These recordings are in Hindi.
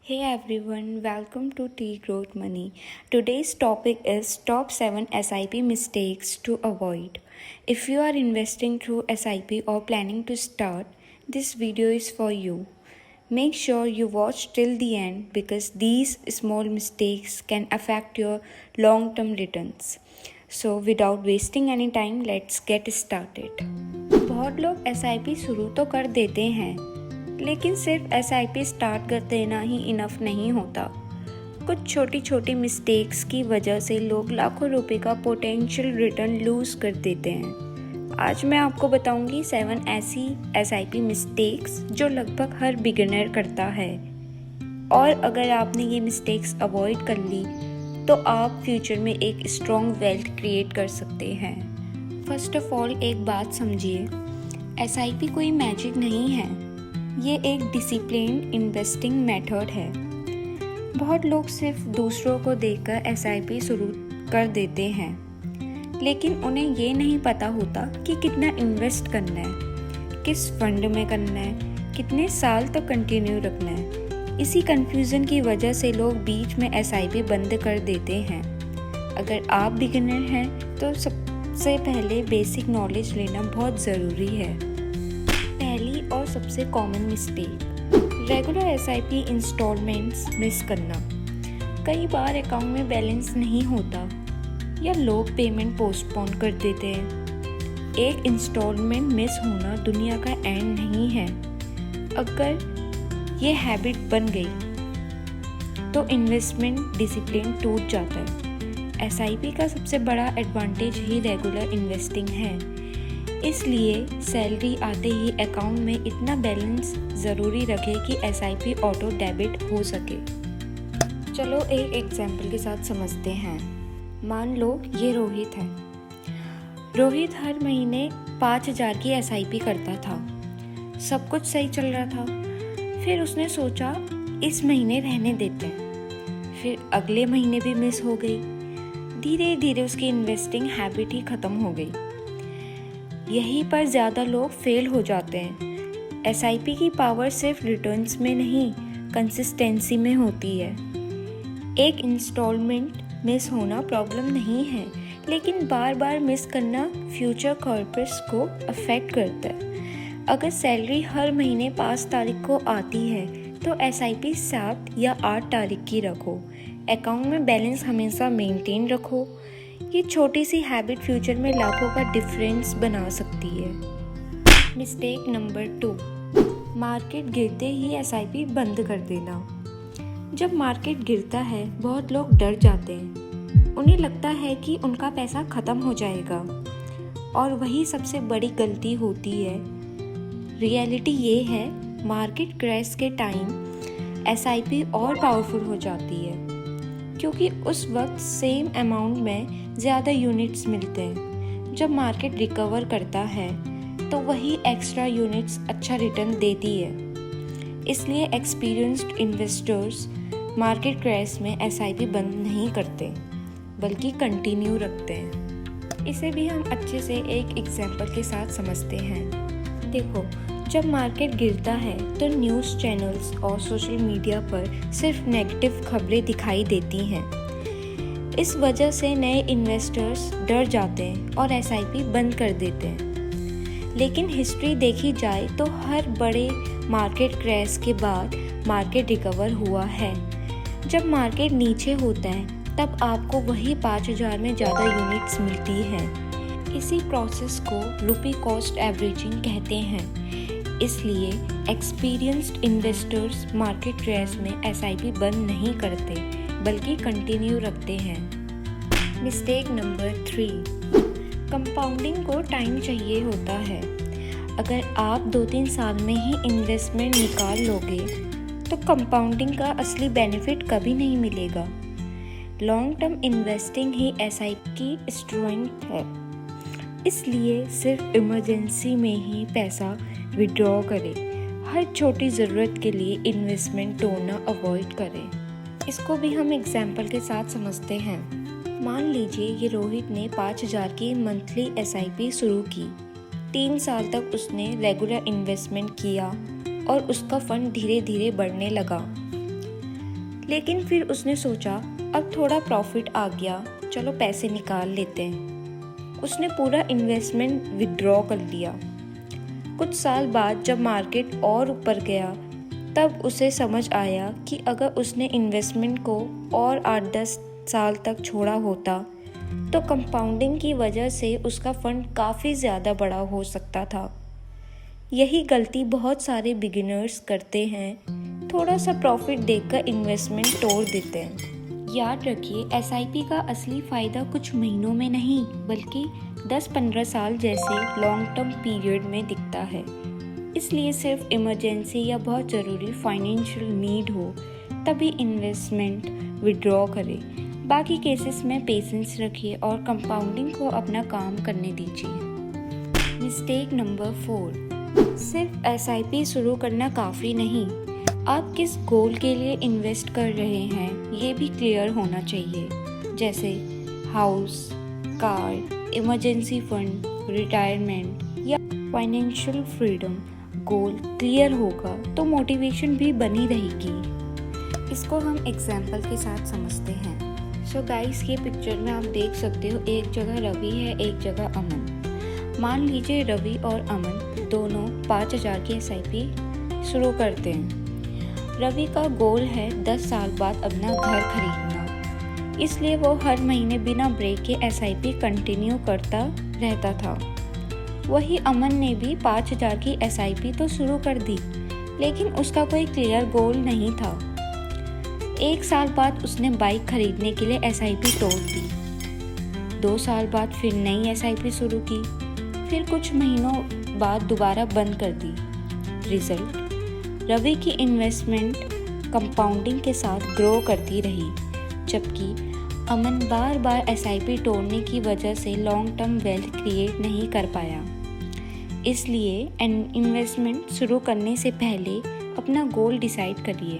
Hey everyone, welcome to Tea Growth Money. Today's topic is top 7 SIP mistakes to avoid. If you are investing through SIP or planning to start, this video is for you. Make sure you watch till the end because these small mistakes can affect your long term returns. So without wasting any time, let's get started. बहुत लोग SIP शुरू तो कर देते हैं, लेकिन सिर्फ SIP स्टार्ट कर देना ही इनफ नहीं होता। कुछ छोटी छोटी मिस्टेक्स की वजह से लोग लाखों रुपए का पोटेंशियल रिटर्न लूज कर देते हैं। आज मैं आपको बताऊंगी 7 ऐसी SIP मिस्टेक्स जो लगभग हर बिगिनर करता है, और अगर आपने ये मिस्टेक्स अवॉइड कर ली तो आप फ्यूचर में एक स्ट्रॉन्ग वेल्थ क्रिएट कर सकते हैं। फर्स्ट ऑफ ऑल एक बात समझिए, SIP कोई मैजिक नहीं है, ये एक डिसिप्लिन इन्वेस्टिंग मेथड है। बहुत लोग सिर्फ दूसरों को देखकर SIP शुरू कर देते हैं, लेकिन उन्हें ये नहीं पता होता कि कितना इन्वेस्ट करना है, किस फंड में करना है, कितने साल तक कंटिन्यू रखना है। इसी कंफ्यूजन की वजह से लोग बीच में SIP बंद कर देते हैं। अगर आप बिगिनर हैं तो सबसे पहले बेसिक नॉलेज लेना बहुत ज़रूरी है। पहली और सबसे common mistake, regular SIP installments miss करना। कई बार अकाउंट में बैलेंस नहीं होता या लोग पेमेंट पोस्टपोन कर देते हैं। एक इंस्टॉलमेंट मिस होना दुनिया का एंड नहीं है। अगर ये हैबिट बन गई तो इन्वेस्टमेंट डिसिप्लिन टूट जाता है। SIP का सबसे बड़ा एडवांटेज ही रेगुलर इन्वेस्टिंग है, इसलिए सैलरी आते ही अकाउंट में इतना बैलेंस ज़रूरी रखें कि SIP ऑटो डेबिट हो सके। चलो एक एग्जाम्पल के साथ समझते हैं। मान लो ये रोहित है। रोहित हर महीने 5,000 की SIP करता था। सब कुछ सही चल रहा था। फिर उसने सोचा इस महीने रहने देते हैं। फिर अगले महीने भी मिस हो गई। धीरे धीरे उसकी इन्वेस्टिंग हैबिट ही ख़त्म हो गई। यहीं पर ज़्यादा लोग फेल हो जाते हैं। SIP की पावर सिर्फ रिटर्न्स में नहीं, कंसिस्टेंसी में होती है। एक इंस्टॉलमेंट मिस होना प्रॉब्लम नहीं है, लेकिन बार बार मिस करना फ्यूचर कॉर्पस को अफेक्ट करता है। अगर सैलरी हर महीने 5 तारीख को आती है तो SIP 7 या 8 तारीख की रखो। अकाउंट में बैलेंस हमेशा मेंटेन रखो। ये छोटी सी हैबिट फ्यूचर में लाखों का डिफरेंस बना सकती है। मिस्टेक नंबर 2, मार्केट गिरते ही SIP बंद कर देना। जब मार्केट गिरता है बहुत लोग डर जाते हैं। उन्हें लगता है कि उनका पैसा ख़त्म हो जाएगा, और वही सबसे बड़ी गलती होती है। रियलिटी ये है, मार्केट क्रैश के टाइम SIP और पावरफुल हो जाती है, क्योंकि उस वक्त सेम अमाउंट में ज़्यादा यूनिट्स मिलते हैं। जब मार्केट रिकवर करता है तो वही एक्स्ट्रा यूनिट्स अच्छा रिटर्न देती है। इसलिए एक्सपीरियंस्ड इन्वेस्टर्स मार्केट क्रैश में SIP बंद नहीं करते, बल्कि कंटिन्यू रखते हैं। इसे भी हम अच्छे से एक एग्जांपल के साथ समझते हैं। देखो, जब मार्केट गिरता है तो न्यूज़ चैनल्स और सोशल मीडिया पर सिर्फ नेगेटिव खबरें दिखाई देती हैं। इस वजह से नए इन्वेस्टर्स डर जाते हैं और SIP बंद कर देते हैं। लेकिन हिस्ट्री देखी जाए तो हर बड़े मार्केट क्रैश के बाद मार्केट रिकवर हुआ है। जब मार्केट नीचे होता है तब आपको वही 5,000 में ज़्यादा यूनिट्स मिलती हैं। इसी प्रोसेस को रुपी कॉस्ट एवरेजिंग कहते हैं। इसलिए एक्सपीरियंस्ड इन्वेस्टर्स मार्केट क्रैश में SIP बंद नहीं करते, बल्कि कंटिन्यू रखते हैं। मिस्टेक नंबर 3, कंपाउंडिंग को टाइम चाहिए होता है। अगर आप 2-3 साल में ही इन्वेस्टमेंट निकाल लोगे तो कंपाउंडिंग का असली बेनिफिट कभी नहीं मिलेगा। लॉन्ग टर्म इन्वेस्टिंग ही SIP की स्ट्रेंथ है। इसलिए सिर्फ इमरजेंसी में ही पैसा विड्रॉ करें। हर छोटी ज़रूरत के लिए इन्वेस्टमेंट तोड़ना अवॉइड करें। इसको भी हम एग्जाम्पल के साथ समझते हैं। मान लीजिए ये रोहित ने 5,000 की मंथली SIP शुरू की। 3 साल तक उसने रेगुलर इन्वेस्टमेंट किया और उसका फंड धीरे धीरे बढ़ने लगा। लेकिन फिर उसने सोचा अब थोड़ा प्रॉफिट आ गया, चलो पैसे निकाल लेते हैं। उसने पूरा इन्वेस्टमेंट विड्रॉ कर लिया। कुछ साल बाद जब मार्केट और ऊपर गया तब उसे समझ आया कि अगर उसने इन्वेस्टमेंट को और 8-10 साल तक छोड़ा होता तो कंपाउंडिंग की वजह से उसका फंड काफ़ी ज़्यादा बड़ा हो सकता था। यही गलती बहुत सारे बिगिनर्स करते हैं, थोड़ा सा प्रॉफिट देखकर इन्वेस्टमेंट तोड़ देते हैं। याद रखिए, एसआईपी का असली फ़ायदा कुछ महीनों में नहीं बल्कि 10-15 साल जैसे लॉन्ग टर्म पीरियड में दिखता है। इसलिए सिर्फ इमरजेंसी या बहुत ज़रूरी फाइनेंशियल नीड हो तभी इन्वेस्टमेंट विड्रॉ करें। बाकी केसेस में पेशेंस रखिए और कंपाउंडिंग को अपना काम करने दीजिए। मिस्टेक नंबर 4, सिर्फ एसआईपी शुरू करना काफ़ी नहीं, आप किस गोल के लिए इन्वेस्ट कर रहे हैं ये भी क्लियर होना चाहिए, जैसे house, car, emergency fund, retirement या फाइनेंशियल फ्रीडम। गोल क्लियर होगा तो मोटिवेशन भी बनी रहेगी। इसको हम एग्जाम्पल के साथ समझते हैं। सो गाइस, ये पिक्चर में आप देख सकते हो एक जगह रवि है, एक जगह अमन। मान लीजिए रवि और अमन दोनों 5,000 की एसआईपी शुरू करते हैं। रवि का गोल है 10 साल बाद अपना घर खरीदना, इसलिए वो हर महीने बिना ब्रेक के एसआईपी कंटिन्यू करता रहता था। वही अमन ने भी 5,000 की एसआईपी तो शुरू कर दी, लेकिन उसका कोई क्लियर गोल नहीं था। 1 साल बाद उसने बाइक खरीदने के लिए एसआईपी तोड़ दी। 2 साल बाद फिर नई एसआईपी शुरू की, फिर कुछ महीनों बाद दोबारा बंद कर दी। रिजल्ट, रवि की इन्वेस्टमेंट कंपाउंडिंग के साथ ग्रो करती रही, जबकि अमन बार बार एसआईपी तोड़ने की वजह से लॉन्ग टर्म वेल्थ क्रिएट नहीं कर पाया। इसलिए इन्वेस्टमेंट शुरू करने से पहले अपना गोल डिसाइड करिए,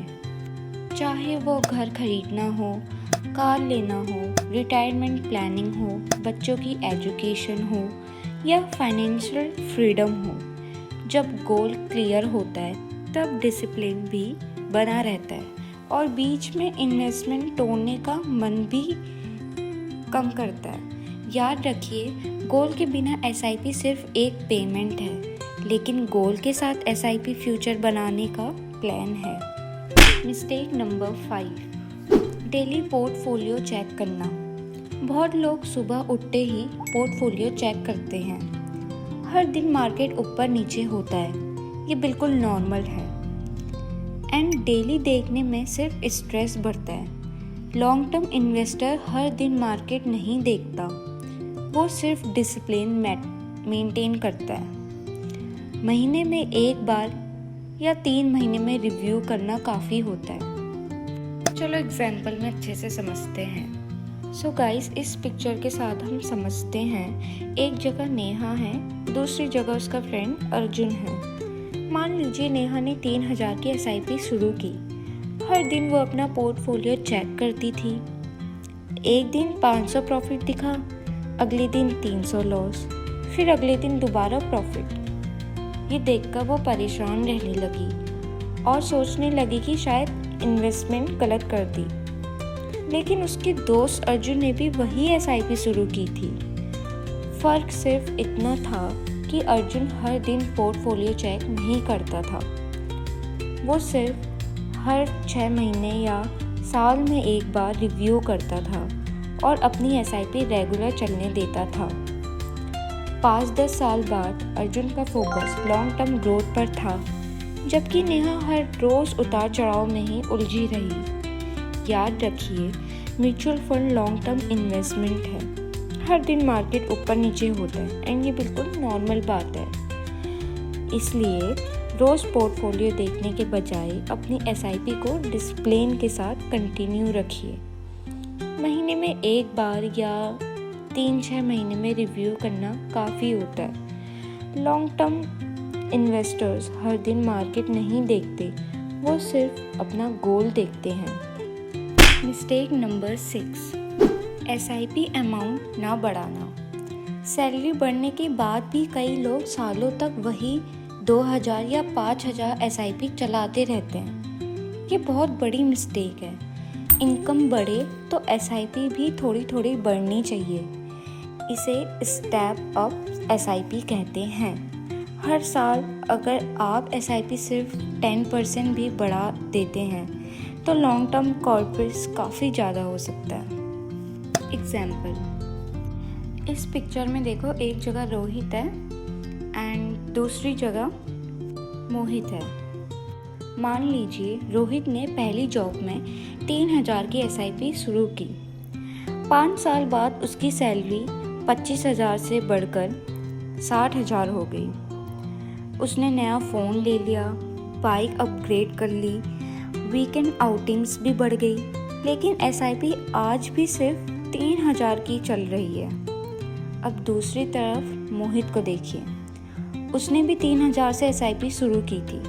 चाहे वो घर खरीदना हो, कार लेना हो, रिटायरमेंट प्लानिंग हो, बच्चों की एजुकेशन हो या फाइनेंशियल फ्रीडम हो। जब गोल क्लियर होता है तब डिसिप्लिन भी बना रहता है और बीच में इन्वेस्टमेंट तोड़ने का मन भी कम करता है। याद रखिए, गोल के बिना एसआईपी सिर्फ एक पेमेंट है, लेकिन गोल के साथ एसआईपी फ्यूचर बनाने का प्लान है। Mistake number 5, daily portfolio check करना। बहुत लोग सुबह उठते ही पोर्टफोलियो चेक करते हैं। हर दिन मार्केट ऊपर नीचे होता है, ये बिल्कुल नॉर्मल है। एंड डेली देखने में सिर्फ स्ट्रेस बढ़ता है। लॉन्ग टर्म इन्वेस्टर हर दिन मार्केट नहीं देखता, वो सिर्फ डिसिप्लिन मेंटेन करता है। महीने में एक बार या 3 महीने में रिव्यू करना काफ़ी होता है। चलो एग्जाम्पल में अच्छे से समझते हैं। सो गाइस, इस पिक्चर के साथ हम समझते हैं, एक जगह नेहा है, दूसरी जगह उसका फ्रेंड अर्जुन है। मान लीजिए नेहा ने 3,000 की एसआईपी शुरू की। हर दिन वो अपना पोर्टफोलियो चेक करती थी। एक दिन 500 प्रॉफिट दिखा, अगले दिन 300 लॉस, फिर अगले दिन दोबारा प्रॉफिट। ये देखकर वो परेशान रहने लगी और सोचने लगी कि शायद इन्वेस्टमेंट गलत कर दी। लेकिन उसके दोस्त अर्जुन ने भी वही एसआईपी शुरू की थी। फ़र्क सिर्फ इतना था कि अर्जुन हर दिन पोर्टफोलियो चेक नहीं करता था, वो सिर्फ हर 6 महीने या साल में एक बार रिव्यू करता था और अपनी एसआईपी रेगुलर चलने देता था। 5-10 साल बाद अर्जुन का फोकस लॉन्ग टर्म ग्रोथ पर था, जबकि नेहा हर रोज़ उतार चढ़ाव में ही उलझी रही। याद रखिए, mutual fund long term investment है। हर दिन मार्केट ऊपर नीचे होता है एंड ये बिल्कुल नॉर्मल बात है। इसलिए रोज़ पोर्टफोलियो देखने के बजाय अपनी एसआईपी को डिसिप्लिन के साथ कंटिन्यू रखिए। महीने में एक बार या 3-6 महीने में रिव्यू करना काफ़ी होता है। लॉन्ग टर्म इन्वेस्टर्स हर दिन मार्केट नहीं देखते, वो सिर्फ अपना गोल देखते हैं। मिस्टेक नंबर 6, एसआईपी अमाउंट ना बढ़ाना। सैलरी बढ़ने के बाद भी कई लोग सालों तक वही 2,000 या 5,000 एसआईपी चलाते रहते हैं। ये बहुत बड़ी मिस्टेक है। इनकम बढ़े तो एसआईपी भी थोड़ी थोड़ी बढ़नी चाहिए। इसे स्टेप अप एसआईपी कहते हैं। हर साल अगर आप एसआईपी सिर्फ 10% भी बढ़ा देते हैं तो लॉन्ग टर्म कॉर्पस काफ़ी ज़्यादा हो सकता है। एग्जाम्पल, इस पिक्चर में देखो, एक जगह रोहित है एंड दूसरी जगह मोहित है। मान लीजिए रोहित ने पहली जॉब में 3,000 की एसआईपी शुरू की। 5 साल बाद उसकी सैलरी 25,000 से बढ़कर 60,000 हो गई। उसने नया फ़ोन ले लिया, बाइक अपग्रेड कर ली, वीकेंड आउटिंग्स भी बढ़ गई, लेकिन एसआईपी आज भी सिर्फ 3,000 की चल रही है। अब दूसरी तरफ मोहित को देखिए, उसने भी 3,000 से एसआईपी शुरू की थी,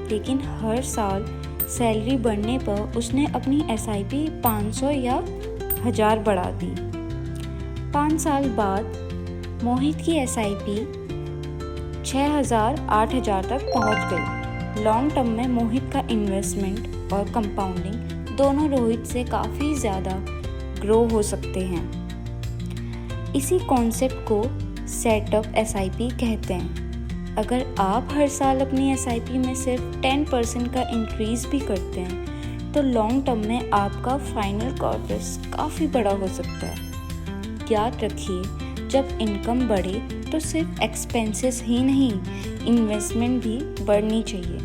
लेकिन हर साल सैलरी बढ़ने पर उसने अपनी एसआईपी 500 या 1,000 बढ़ा दी। 5 साल बाद मोहित की एसआईपी 6,000 8,000 तक पहुंच गई। लॉन्ग टर्म में मोहित का इन्वेस्टमेंट और कंपाउंडिंग दोनों रोहित से काफ़ी ज़्यादा ग्रो हो सकते हैं। इसी कॉन्सेप्ट को सेटअप एसआईपी कहते हैं। अगर आप हर साल अपनी एसआईपी में सिर्फ 10% का इंक्रीज भी करते हैं तो लॉन्ग टर्म में आपका फाइनल कॉर्पस काफ़ी बड़ा हो सकता है। याद रखिए, जब इनकम बढ़े तो सिर्फ एक्सपेंसेस ही नहीं, इन्वेस्टमेंट भी बढ़नी चाहिए।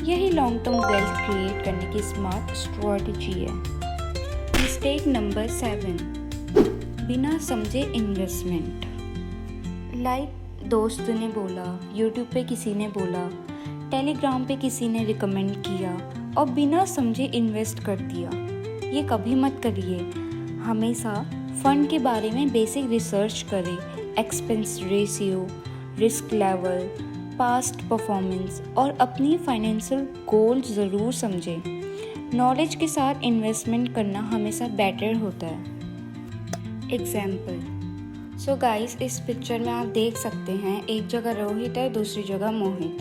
यही लॉन्ग टर्म वेल्थ क्रिएट करने की स्मार्ट स्ट्रैटेजी है। मिस्टेक नंबर 7, बिना समझे इन्वेस्टमेंट। लाइक दोस्त ने बोला, यूट्यूब पे किसी ने बोला, टेलीग्राम पे किसी ने रिकमेंड किया और बिना समझे इन्वेस्ट कर दिया। ये कभी मत करिए। हमेशा फंड के बारे में बेसिक रिसर्च करें। Expense ratio, risk level, past performance और अपनी फाइनेंशियल गोल ज़रूर समझें। नॉलेज के साथ इन्वेस्टमेंट करना हमेशा बेटर होता है। एग्जाम्पल, सो गाइस, इस पिक्चर में आप देख सकते हैं एक जगह रोहित है, दूसरी जगह मोहित।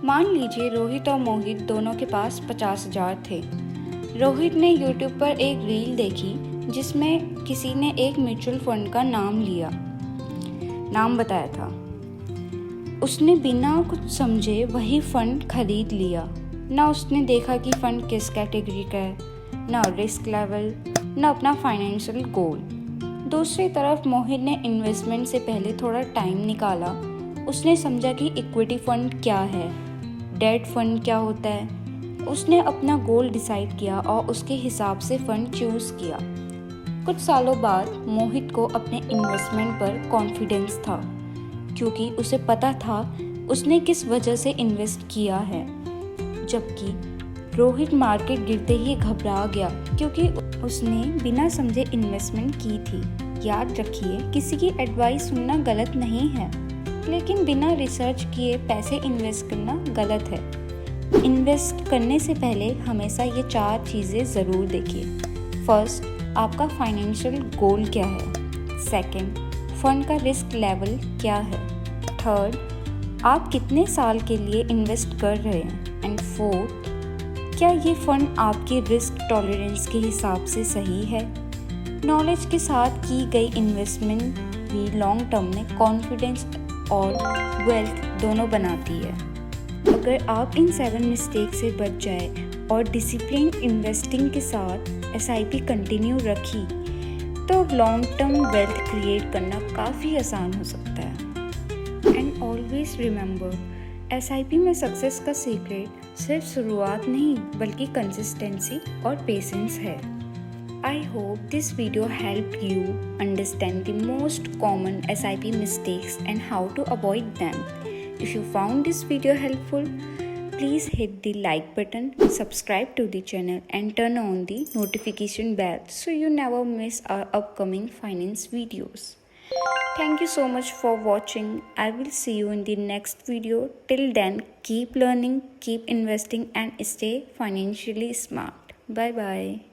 मान लीजिए रोहित और मोहित दोनों के पास 50,000 थे। रोहित ने यूट्यूब पर एक रील देखी जिसमें किसी ने एक म्यूचुअल फंड का नाम बताया था। उसने बिना कुछ समझे वही फंड खरीद लिया। ना उसने देखा कि फंड किस कैटेगरी का है, ना रिस्क लेवल, ना अपना फाइनेंशियल गोल। दूसरी तरफ मोहित ने इन्वेस्टमेंट से पहले थोड़ा टाइम निकाला। उसने समझा कि इक्विटी फंड क्या है, डेट फंड क्या होता है। उसने अपना गोल डिसाइड किया और उसके हिसाब से फंड चूज़ किया। कुछ सालों बाद मोहित को अपने इन्वेस्टमेंट पर कॉन्फिडेंस था, क्योंकि उसे पता था उसने किस वजह से इन्वेस्ट किया है। जबकि रोहित मार्केट गिरते ही घबरा गया, क्योंकि उसने बिना समझे इन्वेस्टमेंट की थी। याद रखिए, किसी की एडवाइस सुनना गलत नहीं है, लेकिन बिना रिसर्च किए पैसे इन्वेस्ट करना गलत है। इन्वेस्ट करने से पहले हमेशा ये 4 चीज़ें ज़रूर देखिए। फर्स्ट, आपका फाइनेंशियल गोल क्या है। सेकंड, फंड का रिस्क लेवल क्या है। थर्ड, आप कितने साल के लिए इन्वेस्ट कर रहे हैं। एंड फोर्थ, क्या ये फंड आपके रिस्क टॉलरेंस के हिसाब से सही है। नॉलेज के साथ की गई इन्वेस्टमेंट भी लॉन्ग टर्म में कॉन्फिडेंस और वेल्थ दोनों बनाती है। अगर आप इन 7 मिस्टेक से बच जाए और डिसिप्लिन इन्वेस्टिंग के साथ एसआईपी कंटिन्यू रखी तो लॉन्ग टर्म वेल्थ क्रिएट करना काफ़ी आसान हो सकता है। एंड ऑलवेज रिमेंबर, एसआईपी में सक्सेस का सीक्रेट सिर्फ शुरुआत नहीं बल्कि कंसिस्टेंसी और पेशेंस है। I hope this video helped you understand the most common SIP mistakes and how to avoid them. If you found this video helpful, please hit the like button, subscribe to the channel and turn on the notification bell so you never miss our upcoming finance videos. Thank you so much for watching. I will see you in the next video. Till then, keep learning, keep investing and stay financially smart. Bye bye.